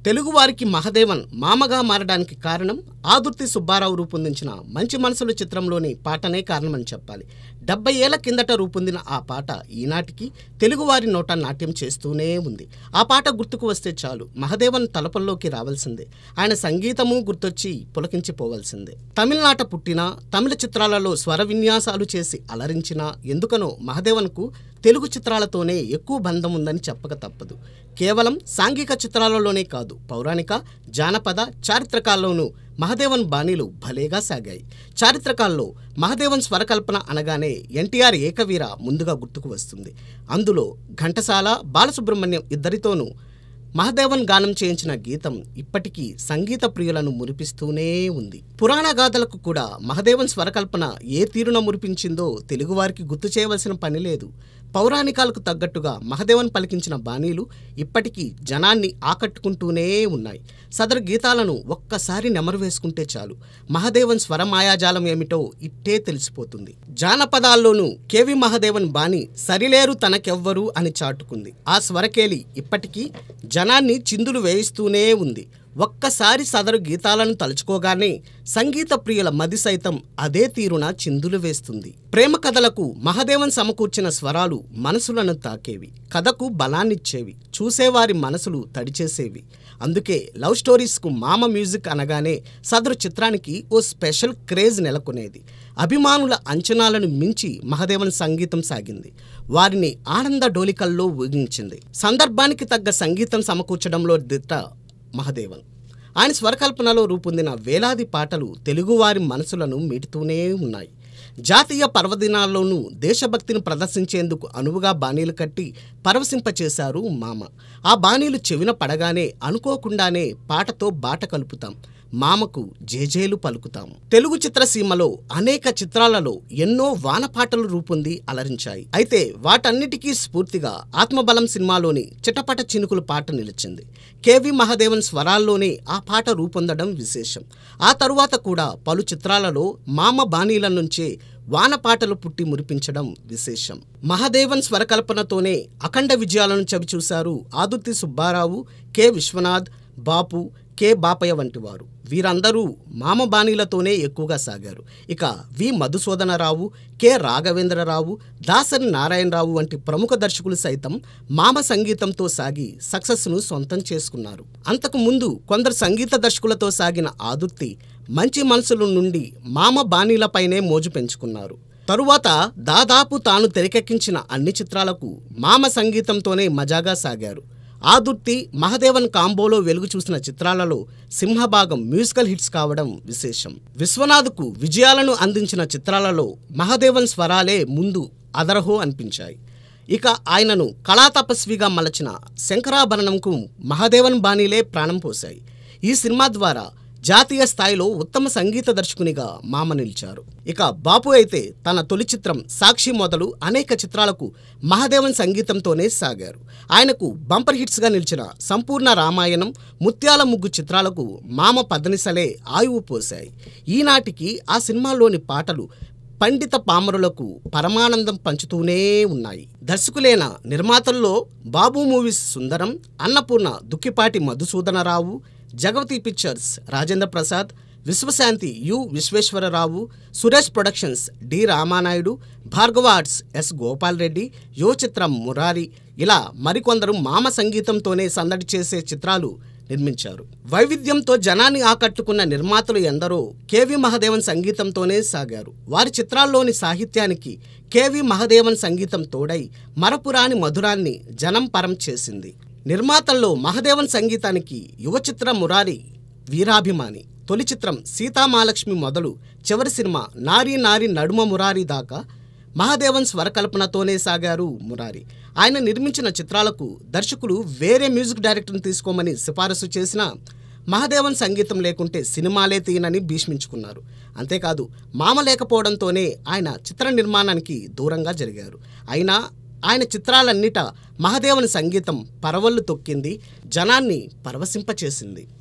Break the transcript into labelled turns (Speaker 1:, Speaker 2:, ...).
Speaker 1: తెలుగువారికి మహదేవన్ మామగా మారడానికి కారణం ఆదుర్తి సుబ్బారావు రూపొందించిన మంచి మనసులు చిత్రంలోని పాటనే కారణమని చెప్పాలి. 70 ఏళ్ల కిందట రూపొందిన ఆ పాట ఈనాటికి తెలుగువారి నోట నాట్యం చేస్తూనే ఉంది. ఆ పాట గుర్తుకు వస్తే చాలు మహదేవన్ తలపల్లోకి రావాల్సిందే. ఆయన సంగీతము గుర్తొచ్చి పులకించిపోవాల్సిందే. తమిళనాట పుట్టిన తమిళ చిత్రాలలో స్వర విన్యాసాలు చేసి అలరించినా ఎందుకనో మహదేవన్కు తెలుగు చిత్రాలతోనే ఎక్కువ బంధం ఉందని చెప్పక తప్పదు. కేవలం సాంఘిక చిత్రాలలోనే కాదు, పౌరాణిక, జానపద, చారిత్రకాల్లోనూ మహదేవన్ బాణీలు భలేగా సాగాయి. చారిత్రకాల్లో మహదేవన్ స్వరకల్పన అనగానే ఎన్టీఆర్ ఏకవీర ముందుగా గుర్తుకు వస్తుంది. అందులో ఘంటసాల, బాలసుబ్రహ్మణ్యం ఇద్దరితోనూ మహదేవన్ గానం చేయించిన గీతం ఇప్పటికీ సంగీత ప్రియులను మురిపిస్తూనే ఉంది. పురాణ గాథలకు కూడా మహదేవన్ స్వరకల్పన ఏ తీరున మురిపించిందో తెలుగువారికి గుర్తు చేయవలసిన పని లేదు. పౌరాణికాలకు తగ్గట్టుగా మహదేవన్ పలికించిన బాణీలు ఇప్పటికీ జనాన్ని ఆకట్టుకుంటూనే ఉన్నాయి. సదరు గీతాలను ఒక్కసారి నెమరు వేసుకుంటే చాలు మహదేవన్ స్వర మాయాజాలం ఏమిటో ఇట్టే తెలిసిపోతుంది. జానపదాల్లోనూ కేవి మహదేవన్ బాణి సరిలేరు తనకెవ్వరు అని చాటుకుంది. ఆ స్వరకేలి ఇప్పటికీ జనాన్ని చిందులు వేయిస్తూనే ఉంది. ఒక్కసారి సదరు గీతాలను తలుచుకోగానే సంగీత ప్రియుల మది సైతం అదే తీరున చిందులు వేస్తుంది. ప్రేమ కథలకు మహదేవన్ సమకూర్చిన స్వరాలు మనసులను తాకేవి, కథకు బలాన్నిచ్చేవి, చూసేవారి మనసులు తడిచేసేవి. అందుకే లవ్ స్టోరీస్కు మామ మ్యూజిక్ అనగానే సదరు చిత్రానికి ఓ స్పెషల్ క్రేజ్ నెలకొనేది. అభిమానుల అంచనాలను మించి మహదేవన్ సంగీతం సాగింది. వారిని ఆనంద డోలికల్లో ఊగించింది. సందర్భానికి తగ్గ సంగీతం సమకూర్చడంలో దిట్ట మహదేవన్. ఆయన స్వరకల్పనలో రూపొందిన వేలాది పాటలు తెలుగువారి మనసులను మీటుతూనే ఉన్నాయి. జాతీయ పర్వదినాల్లోనూ దేశభక్తిని ప్రదర్శించేందుకు అనువుగా బాణీలు కట్టి పరవశింపచేశారు మామ. ఆ బాణీలు చెవిన పడగానే అనుకోకుండానే పాటతో బాట కలుపుతాం, మామకు జేజేలు పలుకుతాం. తెలుగు చిత్రసీమలో అనేక చిత్రాలలో ఎన్నో వానపాటలు రూపొంది అలరించాయి. అయితే వాటన్నిటికీ స్ఫూర్తిగా ఆత్మబలం సినిమాలోని చిటపట చినుకులు పాట నిలిచింది. కేవి మహదేవన్ స్వరాల్లోనే ఆ పాట రూపొందడం విశేషం. ఆ తరువాత కూడా పలు చిత్రాలలో మామ బాణీల నుంచే వానపాటలు పుట్టి మురిపించడం విశేషం. మహదేవన్ స్వరకల్పనతోనే అఖండ విజయాలను చవిచూశారు ఆదుర్తి సుబ్బారావు, కె విశ్వనాథ్, బాపు, కె బాపయ్య వంటి వారు. వీరందరూ మామ బాణీలతోనే ఎక్కువగా సాగారు. ఇక వి మధుసూదనరావు, కె రాఘవేంద్రరావు, దాసరి నారాయణరావు వంటి ప్రముఖ దర్శకులు సైతం మామ సంగీతంతో సాగి సక్సెస్ను సొంతం చేసుకున్నారు. అంతకు ముందు కొందరు సంగీత దర్శకులతో సాగిన ఆదుర్తి మంచి మనసుల నుండి మామ బాణీలపైనే మోజు పెంచుకున్నారు. తరువాత దాదాపు తాను తెరకెక్కించిన అన్ని చిత్రాలకు మామ సంగీతంతోనే మజాగా సాగారు. ఆదుర్తి, మహదేవన్ కాంబోలో వెలుగు చూసిన చిత్రాలలో సింహభాగం మ్యూజికల్ హిట్స్ కావడం విశేషం. విశ్వనాథ్కు విజయాలను అందించిన చిత్రాలలో మహదేవన్ స్వరాలే ముందు అదరహో అనిపించాయి. ఇక ఆయనను కళాతపస్విగా మలచిన శంకరాభరణంకు మహదేవన్ బాణీలే ప్రాణం పోశాయి. ఈ సినిమా ద్వారా జాతీయ స్థాయిలో ఉత్తమ సంగీత దర్శకునిగా మామ నిలిచారు. ఇక బాపు అయితే తన తొలి చిత్రం సాక్షి మొదలు అనేక చిత్రాలకు మహదేవన్ సంగీతంతోనే సాగారు. ఆయనకు బంపర్ హిట్స్గా నిలిచిన సంపూర్ణ రామాయణం, ముత్యాల ముగ్గు చిత్రాలకు మామ పదనిసలే ఆయువు పోశాయి. ఈనాటికి ఆ సినిమాలోని పాటలు పండిత పామరులకు పరమానందం పంచుతూనే ఉన్నాయి. దర్శకులైన నిర్మాతల్లో Babu movies Sundaram, Annapurna Dukkipati Madhusudana Rao, Jagapathi pictures Rajendra Prasad, Vishwashanti U Visweswara Rao, Suresh productions D Ramanaidu, Bhargava arts S Gopal Reddy, Yuva Chitram Murari, ఇలా మరికొందరు మామ సంగీతంతోనే సందడి చేసే చిత్రాలు నిర్మించారు. వైవిధ్యంతో జనాన్ని ఆకట్టుకున్న నిర్మాతలు ఎందరో కేవి మహదేవన్ సంగీతంతోనే సాగారు. వారి చిత్రాల్లోని సాహిత్యానికి కేవి మహదేవన్ సంగీతం తోడై మరపురాని మధురాన్ని జనం పరం చేసింది. నిర్మాతల్లో మహదేవన్ సంగీతానికి యువ చిత్రం మురారి వీరాభిమాని. తొలి చిత్రం సీతామహాలక్ష్మి మొదలు చివరి సినిమా నారీ నారీ నడుమ మురారి దాకా మహదేవన్ స్వరకల్పనతోనే సాగారు మురారి. ఆయన నిర్మించిన చిత్రాలకు దర్శకులు వేరే మ్యూజిక్ డైరెక్టర్ని తీసుకోమని సిఫారసు చేసినా మహదేవన్ సంగీతం లేకుంటే సినిమాలే తీయనని భీష్మించుకున్నారు. అంతేకాదు మామ లేకపోవడంతోనే ఆయన చిత్ర నిర్మాణానికి దూరంగా జరిగారు. అయినా ఆయన చిత్రాలన్నిటా మహదేవన్ సంగీతం పరవళ్లు తొక్కింది, జనాన్ని పరవశింపచేసింది.